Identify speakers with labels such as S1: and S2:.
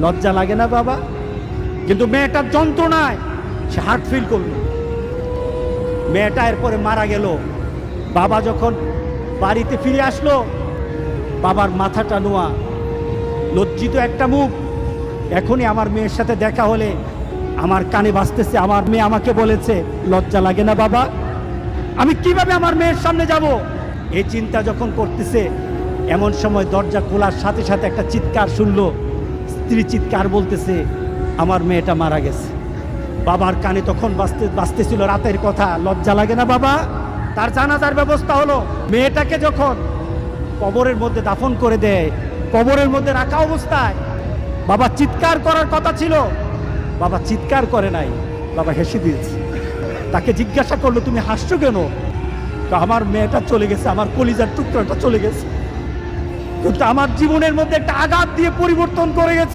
S1: লজ্জা লাগে না বাবা? কিন্তু মেয়েটার যন্ত্রণায় সে হার্ট ফিল করলো। মেয়েটা এরপরে মারা গেল। বাবা যখন বাড়িতে ফিরে আসলো, বাবার মাথাটা নোয়া, লজ্জিত একটা মুখ। এখনই আমার মেয়ের সাথে দেখা হলে আমার কানে বাজতেছে, আমার মেয়ে আমাকে বলেছে, লজ্জা লাগে না বাবা? আমি কিভাবে আমার মেয়ের সামনে যাব? এই চিন্তা যখন করতেছে, এমন সময় দরজা খোলার সাথে সাথে একটা চিৎকার শুনলো। স্ত্রী চিৎকার বলতেছে, আমার মেয়েটা মারা গেছে। বাবার কানে তখন বাজতেছিল রাতের কথা, লজ্জা লাগে না বাবা? তার জানাজার ব্যবস্থা হলো। মেয়েটাকে যখন কবরের মধ্যে দাফন করে দেয়, কবরের মধ্যে রাখা অবস্থায় বাবা চিৎকার করার কথা ছিল, বাবা চিৎকার করে নাই, বাবা হেসে দিয়েছে। তাকে জিজ্ঞাসা করলো, তুমি হাসছো কেন? আমার মেয়েটা চলে গেছে, আমার কলিজার টুকরাটা চলে গেছে, কিন্তু আমার জীবনের মধ্যে একটা আঘাত দিয়ে পরিবর্তন করে গেছে।